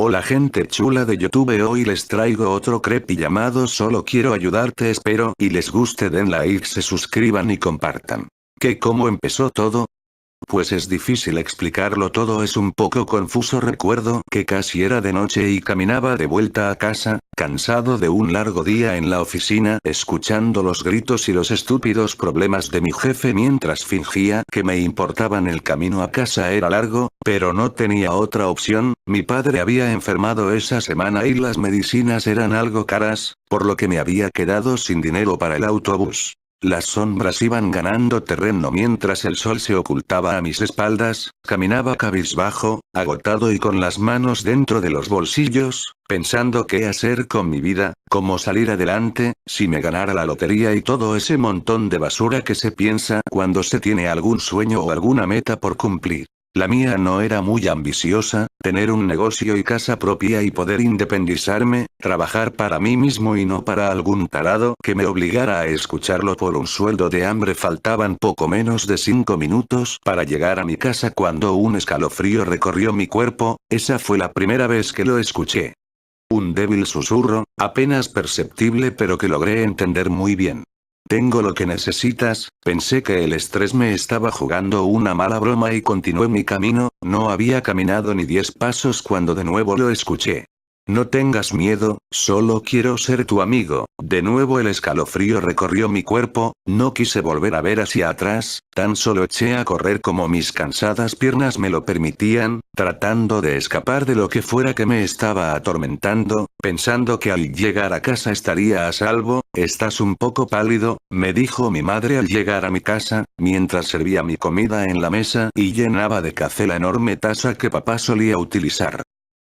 Hola gente chula de YouTube, hoy les traigo otro creepy llamado Solo quiero ayudarte, espero y les guste, den like, se suscriban y compartan. ¿Cómo empezó todo? Pues es difícil explicarlo todo, es un poco confuso. Recuerdo que casi era de noche y caminaba de vuelta a casa, cansado de un largo día en la oficina, escuchando los gritos y los estúpidos problemas de mi jefe mientras fingía que me importaban. El camino a casa era largo, pero no tenía otra opción. Mi padre había enfermado esa semana y las medicinas eran algo caras, por lo que me había quedado sin dinero para el autobús. Las sombras iban ganando terreno mientras el sol se ocultaba a mis espaldas. Caminaba cabizbajo, agotado y con las manos dentro de los bolsillos, pensando qué hacer con mi vida, cómo salir adelante, si me ganara la lotería y todo ese montón de basura que se piensa cuando se tiene algún sueño o alguna meta por cumplir. La mía no era muy ambiciosa: tener un negocio y casa propia y poder independizarme, trabajar para mí mismo y no para algún tarado que me obligara a escucharlo por un sueldo de hambre. Faltaban poco menos de 5 minutos para llegar a mi casa cuando un escalofrío recorrió mi cuerpo. Esa fue la primera vez que lo escuché. Un débil susurro, apenas perceptible pero que logré entender muy bien. Tengo lo que necesitas. Pensé que el estrés me estaba jugando una mala broma y continué mi camino. No había caminado ni 10 pasos cuando de nuevo lo escuché. No tengas miedo, solo quiero ser tu amigo. De nuevo el escalofrío recorrió mi cuerpo, no quise volver a ver hacia atrás, tan solo eché a correr como mis cansadas piernas me lo permitían, tratando de escapar de lo que fuera que me estaba atormentando, pensando que al llegar a casa estaría a salvo. Estás un poco pálido, me dijo mi madre al llegar a mi casa, mientras servía mi comida en la mesa y llenaba de café la enorme taza que papá solía utilizar.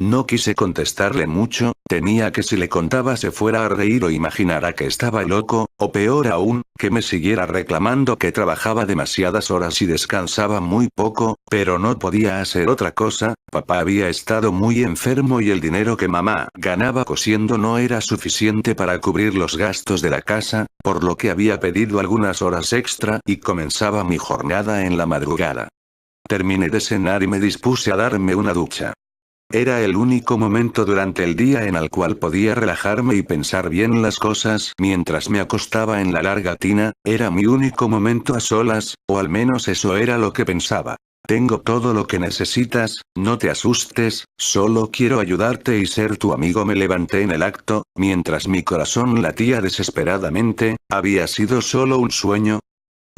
No quise contestarle mucho, temía que si le contaba se fuera a reír o imaginara que estaba loco, o peor aún, que me siguiera reclamando que trabajaba demasiadas horas y descansaba muy poco, pero no podía hacer otra cosa. Papá había estado muy enfermo y el dinero que mamá ganaba cosiendo no era suficiente para cubrir los gastos de la casa, por lo que había pedido algunas horas extra y comenzaba mi jornada en la madrugada. Terminé de cenar y me dispuse a darme una ducha. Era el único momento durante el día en el cual podía relajarme y pensar bien las cosas mientras me acostaba en la larga tina. Era mi único momento a solas, o al menos eso era lo que pensaba. Tengo todo lo que necesitas, no te asustes, solo quiero ayudarte y ser tu amigo. Me levanté en el acto, mientras mi corazón latía desesperadamente. ¿Había sido solo un sueño?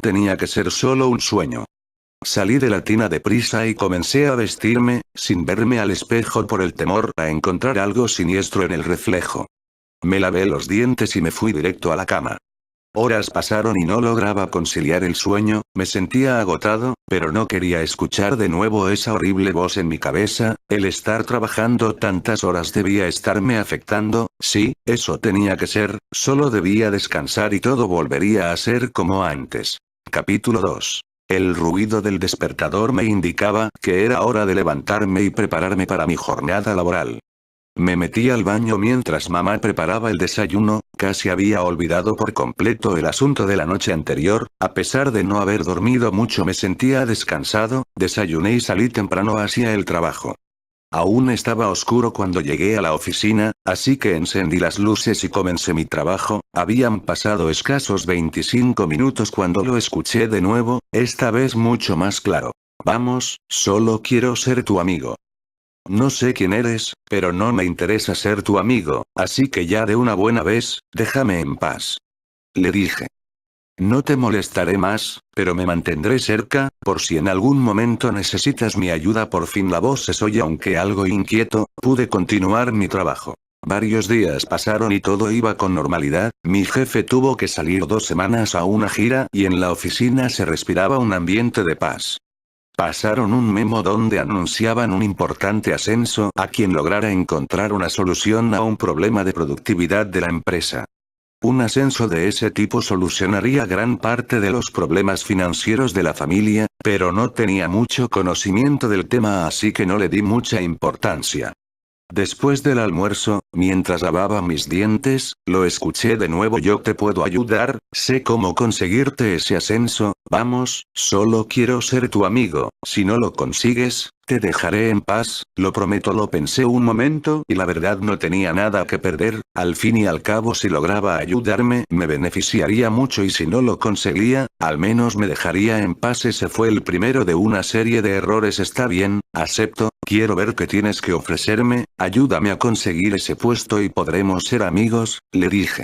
Tenía que ser solo un sueño. Salí de la tina deprisa y comencé a vestirme, sin verme al espejo por el temor a encontrar algo siniestro en el reflejo. Me lavé los dientes y me fui directo a la cama. Horas pasaron y no lograba conciliar el sueño. Me sentía agotado, pero no quería escuchar de nuevo esa horrible voz en mi cabeza. El estar trabajando tantas horas debía estarme afectando. Sí, eso tenía que ser, solo debía descansar y todo volvería a ser como antes. Capítulo 2. El ruido del despertador me indicaba que era hora de levantarme y prepararme para mi jornada laboral. Me metí al baño mientras mamá preparaba el desayuno. Casi había olvidado por completo el asunto de la noche anterior. A pesar de no haber dormido mucho me sentía descansado. Desayuné y salí temprano hacia el trabajo. Aún estaba oscuro cuando llegué a la oficina, así que encendí las luces y comencé mi trabajo. Habían pasado escasos 25 minutos cuando lo escuché de nuevo, esta vez mucho más claro. Vamos, solo quiero ser tu amigo. No sé quién eres, pero no me interesa ser tu amigo, así que ya de una buena vez, déjame en paz. Le dije. No te molestaré más, pero me mantendré cerca, por si en algún momento necesitas mi ayuda. Por fin la voz cesó y aunque algo inquieto, pude continuar mi trabajo. Varios días pasaron y todo iba con normalidad. Mi jefe tuvo que salir 2 semanas a una gira y en la oficina se respiraba un ambiente de paz. Pasaron un memo donde anunciaban un importante ascenso a quien lograra encontrar una solución a un problema de productividad de la empresa. Un ascenso de ese tipo solucionaría gran parte de los problemas financieros de la familia, pero no tenía mucho conocimiento del tema, así que no le di mucha importancia. Después del almuerzo, mientras lavaba mis dientes, lo escuché de nuevo. Yo te puedo ayudar, sé cómo conseguirte ese ascenso, Vamos, solo quiero ser tu amigo, si no lo consigues, te dejaré en paz, lo prometo. Lo pensé un momento y la verdad no tenía nada que perder, al fin y al cabo si lograba ayudarme me beneficiaría mucho y si no lo conseguía, al menos me dejaría en paz. Ese fue el primero de una serie de errores. Está bien, acepto, quiero ver qué tienes que ofrecerme, ayúdame a conseguir ese puesto y podremos ser amigos, le dije.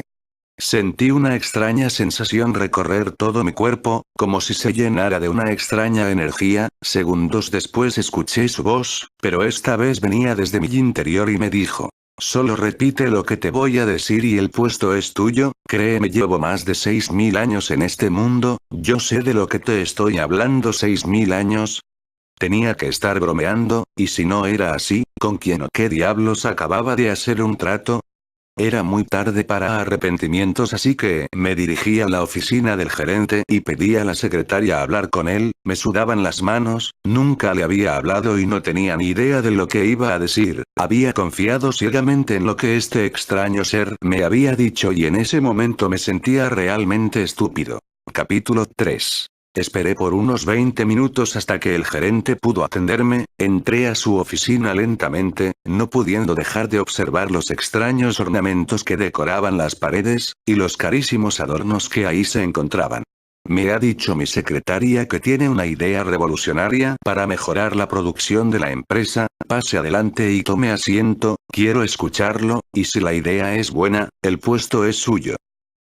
Sentí una extraña sensación recorrer todo mi cuerpo, como si se llenara de una extraña energía. Segundos después escuché su voz, pero esta vez venía desde mi interior y me dijo: solo repite lo que te voy a decir y el puesto es tuyo, créeme, llevo más de 6000 años en este mundo, yo sé de lo que te estoy hablando. 6000 años. Tenía que estar bromeando, y si no era así, ¿con quién o qué diablos acababa de hacer un trato? Era muy tarde para arrepentimientos, así que me dirigí a la oficina del gerente y pedí a la secretaria hablar con él. Me sudaban las manos, nunca le había hablado y no tenía ni idea de lo que iba a decir. Había confiado ciegamente en lo que este extraño ser me había dicho y en ese momento me sentía realmente estúpido. Capítulo 3. Esperé por unos 20 minutos hasta que el gerente pudo atenderme. Entré a su oficina lentamente, no pudiendo dejar de observar los extraños ornamentos que decoraban las paredes, y los carísimos adornos que ahí se encontraban. Me ha dicho mi secretaria que tiene una idea revolucionaria para mejorar la producción de la empresa. Pase adelante y tome asiento, quiero escucharlo, y si la idea es buena, el puesto es suyo.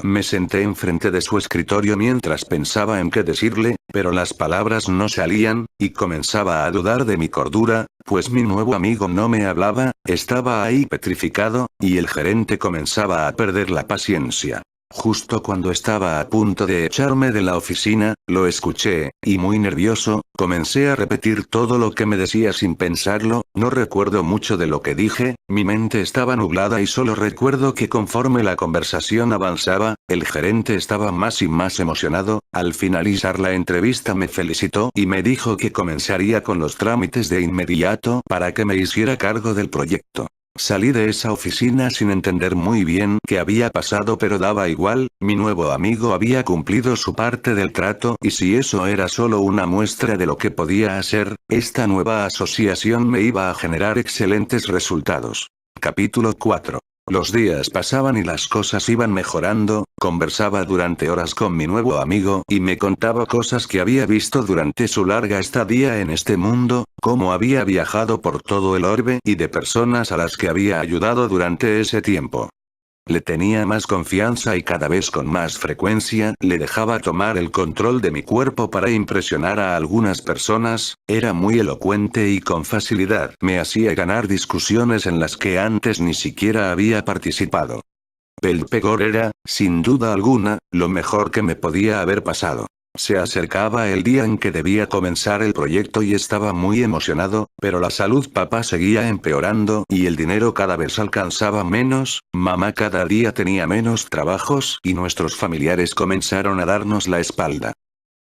Me senté enfrente de su escritorio mientras pensaba en qué decirle, pero las palabras no salían, y comenzaba a dudar de mi cordura, pues mi nuevo amigo no me hablaba, estaba ahí petrificado, y el gerente comenzaba a perder la paciencia. Justo cuando estaba a punto de echarme de la oficina, lo escuché, y muy nervioso, comencé a repetir todo lo que me decía sin pensarlo. No recuerdo mucho de lo que dije, mi mente estaba nublada y solo recuerdo que conforme la conversación avanzaba, el gerente estaba más y más emocionado. Al finalizar la entrevista me felicitó y me dijo que comenzaría con los trámites de inmediato para que me hiciera cargo del proyecto. Salí de esa oficina sin entender muy bien qué había pasado, pero daba igual, mi nuevo amigo había cumplido su parte del trato y si eso era solo una muestra de lo que podía hacer, esta nueva asociación me iba a generar excelentes resultados. Capítulo 4. Los días pasaban y las cosas iban mejorando, conversaba durante horas con mi nuevo amigo y me contaba cosas que había visto durante su larga estadía en este mundo, cómo había viajado por todo el orbe y de personas a las que había ayudado durante ese tiempo. Le tenía más confianza y cada vez con más frecuencia le dejaba tomar el control de mi cuerpo para impresionar a algunas personas. Era muy elocuente y con facilidad me hacía ganar discusiones en las que antes ni siquiera había participado. Belphegor era, sin duda alguna, lo mejor que me podía haber pasado. Se acercaba el día en que debía comenzar el proyecto y estaba muy emocionado, pero la salud papá seguía empeorando y el dinero cada vez alcanzaba menos, mamá cada día tenía menos trabajos y nuestros familiares comenzaron a darnos la espalda.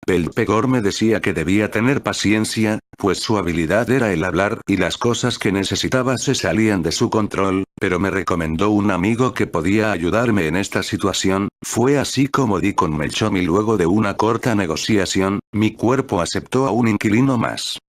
Belphegor me decía que debía tener paciencia, pues su habilidad era el hablar y las cosas que necesitaba se salían de su control, pero me recomendó un amigo que podía ayudarme en esta situación. Fue así como di con Melchom y luego de una corta negociación, mi cuerpo aceptó a un inquilino más.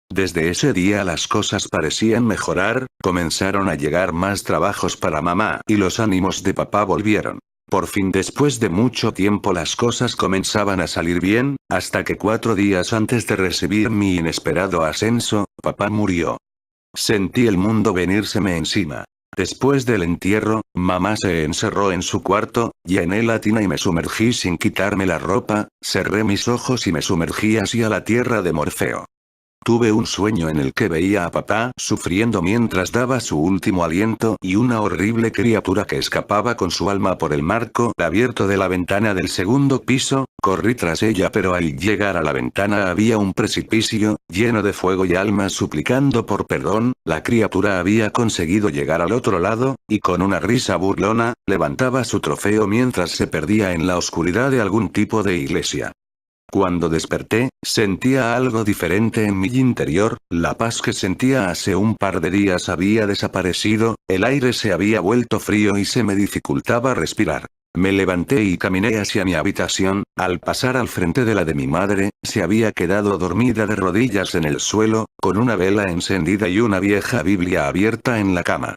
Desde ese día las cosas parecían mejorar, comenzaron a llegar más trabajos para mamá y los ánimos de papá volvieron. Por fin, después de mucho tiempo, las cosas comenzaban a salir bien, hasta que 4 días antes de recibir mi inesperado ascenso, papá murió. Sentí el mundo venírseme encima. Después del entierro, mamá se encerró en su cuarto, llené la tina y me sumergí sin quitarme la ropa, cerré mis ojos y me sumergí hacia la tierra de Morfeo. Tuve un sueño en el que veía a papá sufriendo mientras daba su último aliento y una horrible criatura que escapaba con su alma por el marco abierto de la ventana del segundo piso. Corrí tras ella, pero al llegar a la ventana había un precipicio, lleno de fuego y almas suplicando por perdón. La criatura había conseguido llegar al otro lado, y con una risa burlona, levantaba su trofeo mientras se perdía en la oscuridad de algún tipo de iglesia. Cuando desperté, sentía algo diferente en mi interior, la paz que sentía hace un par de días había desaparecido, el aire se había vuelto frío y se me dificultaba respirar. Me levanté y caminé hacia mi habitación. Al pasar al frente de la de mi madre, se había quedado dormida de rodillas en el suelo, con una vela encendida y una vieja Biblia abierta en la cama.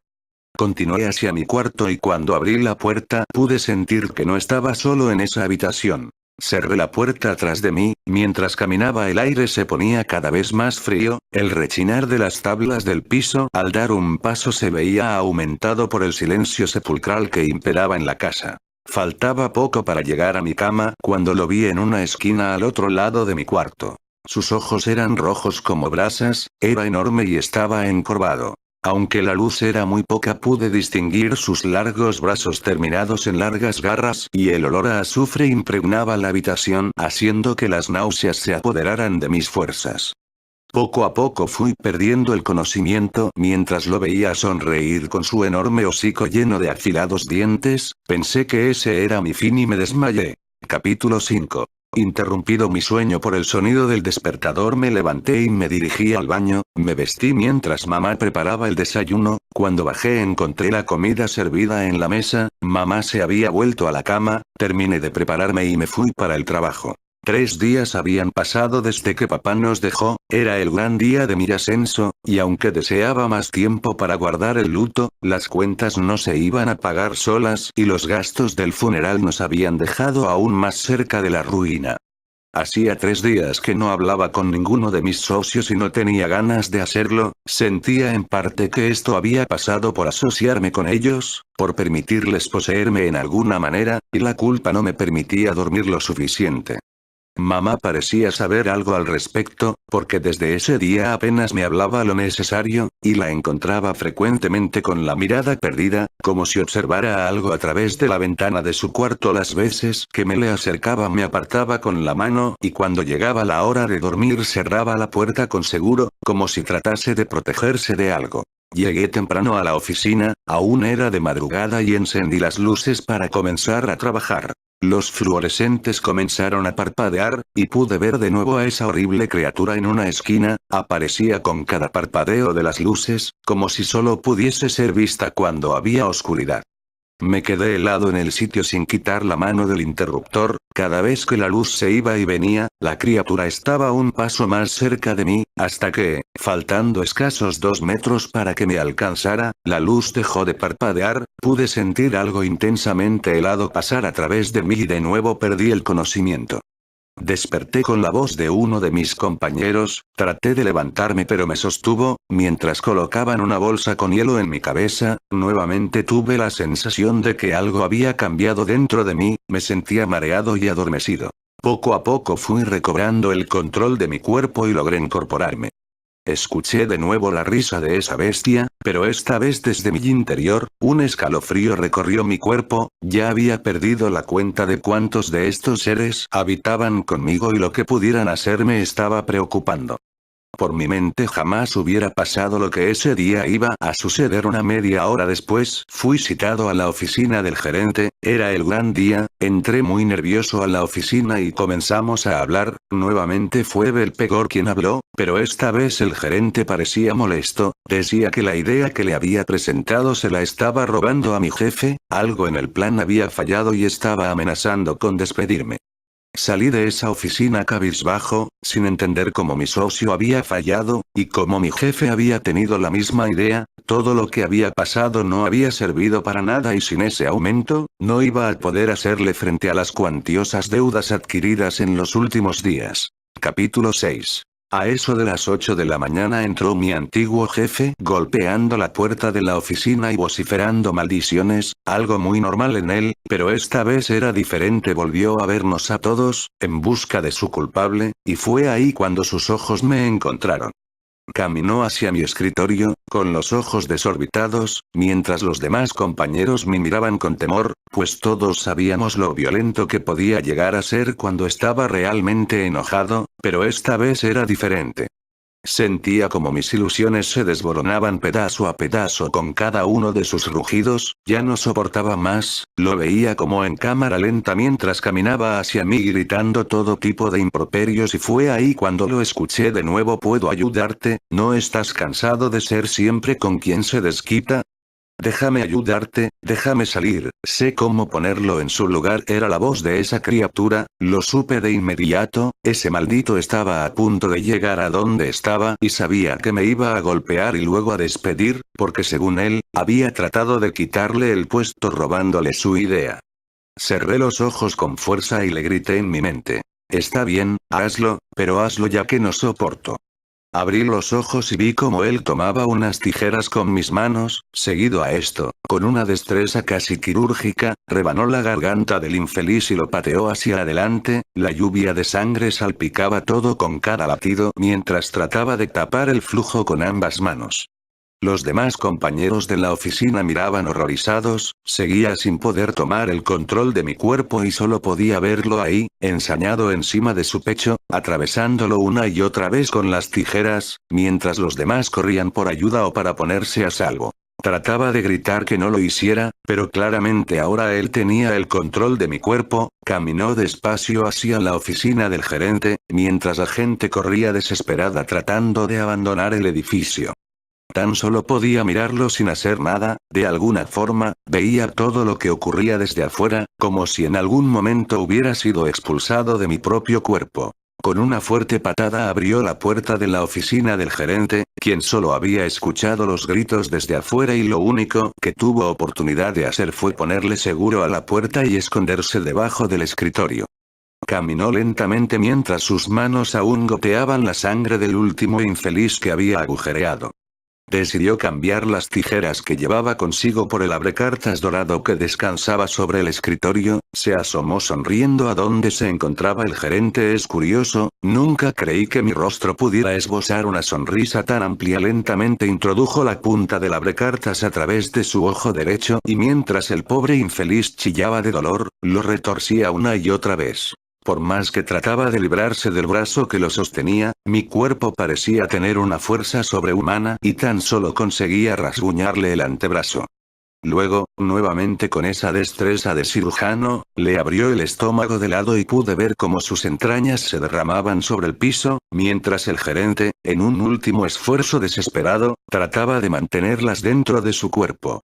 Continué hacia mi cuarto y cuando abrí la puerta pude sentir que no estaba solo en esa habitación. Cerré la puerta atrás de mí, mientras caminaba el aire se ponía cada vez más frío, el rechinar de las tablas del piso al dar un paso se veía aumentado por el silencio sepulcral que imperaba en la casa. Faltaba poco para llegar a mi cama cuando lo vi en una esquina al otro lado de mi cuarto. Sus ojos eran rojos como brasas, era enorme y estaba encorvado. Aunque la luz era muy poca pude distinguir sus largos brazos terminados en largas garras y el olor a azufre impregnaba la habitación haciendo que las náuseas se apoderaran de mis fuerzas. Poco a poco fui perdiendo el conocimiento mientras lo veía sonreír con su enorme hocico lleno de afilados dientes, pensé que ese era mi fin y me desmayé. Capítulo 5. Interrumpido mi sueño por el sonido del despertador me levanté y me dirigí al baño, me vestí mientras mamá preparaba el desayuno, cuando bajé encontré la comida servida en la mesa, mamá se había vuelto a la cama, terminé de prepararme y me fui para el trabajo. 3 días habían pasado desde que papá nos dejó, era el gran día de mi ascenso, y aunque deseaba más tiempo para guardar el luto, las cuentas no se iban a pagar solas y los gastos del funeral nos habían dejado aún más cerca de la ruina. Hacía 3 días que no hablaba con ninguno de mis socios y no tenía ganas de hacerlo, sentía en parte que esto había pasado por asociarme con ellos, por permitirles poseerme en alguna manera, y la culpa no me permitía dormir lo suficiente. Mamá parecía saber algo al respecto, porque desde ese día apenas me hablaba lo necesario, y la encontraba frecuentemente con la mirada perdida, como si observara algo a través de la ventana de su cuarto. Las veces que me le acercaba me apartaba con la mano y cuando llegaba la hora de dormir cerraba la puerta con seguro, como si tratase de protegerse de algo. Llegué temprano a la oficina, aún era de madrugada y encendí las luces para comenzar a trabajar. Los fluorescentes comenzaron a parpadear, y pude ver de nuevo a esa horrible criatura en una esquina, aparecía con cada parpadeo de las luces, como si solo pudiese ser vista cuando había oscuridad. Me quedé helado en el sitio sin quitar la mano del interruptor, cada vez que la luz se iba y venía, la criatura estaba un paso más cerca de mí, hasta que, faltando escasos 2 metros para que me alcanzara, la luz dejó de parpadear, pude sentir algo intensamente helado pasar a través de mí y de nuevo perdí el conocimiento. Desperté con la voz de uno de mis compañeros, traté de levantarme pero me sostuvo, mientras colocaban una bolsa con hielo en mi cabeza, nuevamente tuve la sensación de que algo había cambiado dentro de mí, me sentía mareado y adormecido. Poco a poco fui recobrando el control de mi cuerpo y logré incorporarme. Escuché de nuevo la risa de esa bestia, pero esta vez desde mi interior, un escalofrío recorrió mi cuerpo, ya había perdido la cuenta de cuántos de estos seres habitaban conmigo y lo que pudieran hacer me estaba preocupando. Por mi mente jamás hubiera pasado lo que ese día iba a suceder. Una media hora después, fui citado a la oficina del gerente, era el gran día, entré muy nervioso a la oficina y comenzamos a hablar, nuevamente fue Belpegor quien habló, pero esta vez el gerente parecía molesto, decía que la idea que le había presentado se la estaba robando a mi jefe, algo en el plan había fallado y estaba amenazando con despedirme. Salí de esa oficina cabizbajo, sin entender cómo mi socio había fallado, y cómo mi jefe había tenido la misma idea, todo lo que había pasado no había servido para nada y sin ese aumento, no iba a poder hacerle frente a las cuantiosas deudas adquiridas en los últimos días. Capítulo 6. A eso de las 8 de la mañana entró mi antiguo jefe, golpeando la puerta de la oficina y vociferando maldiciones, algo muy normal en él, pero esta vez era diferente. Volvió a vernos a todos, en busca de su culpable, y fue ahí cuando sus ojos me encontraron. Caminó hacia mi escritorio, con los ojos desorbitados, mientras los demás compañeros me miraban con temor, pues todos sabíamos lo violento que podía llegar a ser cuando estaba realmente enojado, pero esta vez era diferente. Sentía como mis ilusiones se desboronaban pedazo a pedazo con cada uno de sus rugidos, ya no soportaba más, lo veía como en cámara lenta mientras caminaba hacia mí gritando todo tipo de improperios y fue ahí cuando lo escuché de nuevo. ¿Puedo ayudarte? ¿No estás cansado de ser siempre con quien se desquita? Déjame ayudarte, déjame salir, sé cómo ponerlo en su lugar. Era la voz de esa criatura, lo supe de inmediato, ese maldito estaba a punto de llegar a donde estaba y sabía que me iba a golpear y luego a despedir, porque según él, había tratado de quitarle el puesto robándole su idea. Cerré los ojos con fuerza y le grité en mi mente. Está bien, hazlo, pero hazlo ya que no soporto. Abrí los ojos y vi cómo él tomaba unas tijeras con mis manos, seguido a esto, con una destreza casi quirúrgica, rebanó la garganta del infeliz y lo pateó hacia adelante, la lluvia de sangre salpicaba todo con cada latido mientras trataba de tapar el flujo con ambas manos. Los demás compañeros de la oficina miraban horrorizados, seguía sin poder tomar el control de mi cuerpo y solo podía verlo ahí, ensañado encima de su pecho, atravesándolo una y otra vez con las tijeras, mientras los demás corrían por ayuda o para ponerse a salvo. Trataba de gritar que no lo hiciera, pero claramente ahora él tenía el control de mi cuerpo, caminó despacio hacia la oficina del gerente, mientras la gente corría desesperada tratando de abandonar el edificio. Tan solo podía mirarlo sin hacer nada, de alguna forma, veía todo lo que ocurría desde afuera, como si en algún momento hubiera sido expulsado de mi propio cuerpo. Con una fuerte patada abrió la puerta de la oficina del gerente, quien solo había escuchado los gritos desde afuera y lo único que tuvo oportunidad de hacer fue ponerle seguro a la puerta y esconderse debajo del escritorio. Caminó lentamente mientras sus manos aún goteaban la sangre del último infeliz que había agujereado. Decidió cambiar las tijeras que llevaba consigo por el abrecartas dorado que descansaba sobre el escritorio, se asomó sonriendo a donde se encontraba el gerente. Es curioso, nunca creí que mi rostro pudiera esbozar una sonrisa tan amplia. Lentamente introdujo la punta del abrecartas a través de su ojo derecho y mientras el pobre infeliz chillaba de dolor, lo retorcía una y otra vez. Por más que trataba de librarse del brazo que lo sostenía, mi cuerpo parecía tener una fuerza sobrehumana y tan solo conseguía rasguñarle el antebrazo. Luego, nuevamente con esa destreza de cirujano, le abrió el estómago de lado y pude ver cómo sus entrañas se derramaban sobre el piso, mientras el gerente, en un último esfuerzo desesperado, trataba de mantenerlas dentro de su cuerpo.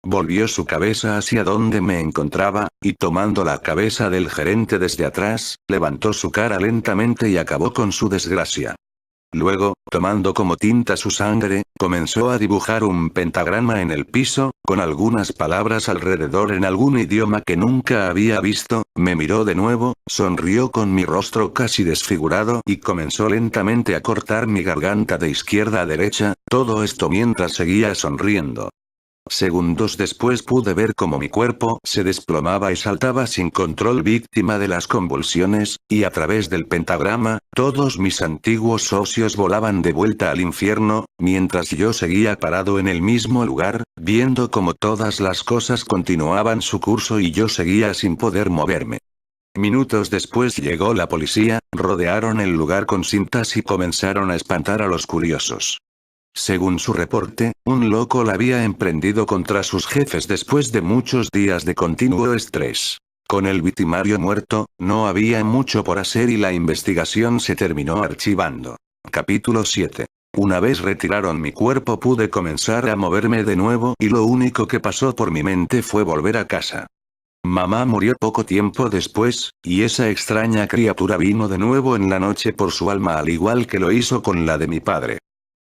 Volvió su cabeza hacia donde me encontraba, y tomando la cabeza del gerente desde atrás, levantó su cara lentamente y acabó con su desgracia. Luego, tomando como tinta su sangre, comenzó a dibujar un pentagrama en el piso, con algunas palabras alrededor en algún idioma que nunca había visto, me miró de nuevo, sonrió con mi rostro casi desfigurado y comenzó lentamente a cortar mi garganta de izquierda a derecha, todo esto mientras seguía sonriendo. Segundos después pude ver cómo mi cuerpo se desplomaba y saltaba sin control víctima de las convulsiones, y a través del pentagrama, todos mis antiguos socios volaban de vuelta al infierno, mientras yo seguía parado en el mismo lugar, viendo cómo todas las cosas continuaban su curso y yo seguía sin poder moverme. Minutos después llegó la policía, rodearon el lugar con cintas y comenzaron a espantar a los curiosos. Según su reporte, un loco la había emprendido contra sus jefes después de muchos días de continuo estrés. Con el victimario muerto, no había mucho por hacer y la investigación se terminó archivando. Capítulo 7. Una vez retiraron mi cuerpo pude comenzar a moverme de nuevo y lo único que pasó por mi mente fue volver a casa. Mamá murió poco tiempo después, y esa extraña criatura vino de nuevo en la noche por su alma al igual que lo hizo con la de mi padre.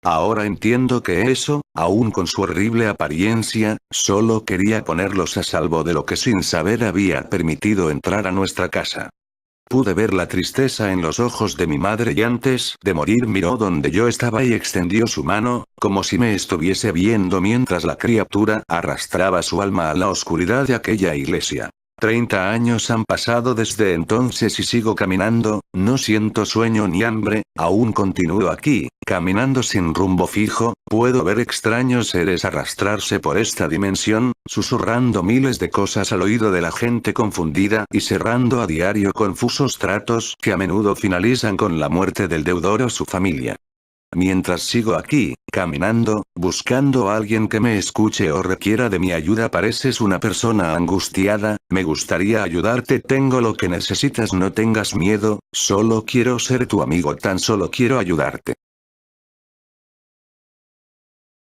Ahora entiendo que eso, aún con su horrible apariencia, solo quería ponerlos a salvo de lo que sin saber había permitido entrar a nuestra casa. Pude ver la tristeza en los ojos de mi madre y antes de morir miró donde yo estaba y extendió su mano, como si me estuviese viendo mientras la criatura arrastraba su alma a la oscuridad de aquella iglesia. 30 años han pasado desde entonces y sigo caminando, no siento sueño ni hambre, aún continúo aquí, caminando sin rumbo fijo, puedo ver extraños seres arrastrarse por esta dimensión, susurrando miles de cosas al oído de la gente confundida y cerrando a diario confusos tratos que a menudo finalizan con la muerte del deudor o su familia. Mientras sigo aquí, caminando, buscando a alguien que me escuche o requiera de mi ayuda. Pareces una persona angustiada, me gustaría ayudarte. Tengo lo que necesitas, no tengas miedo, solo quiero ser tu amigo, tan solo quiero ayudarte.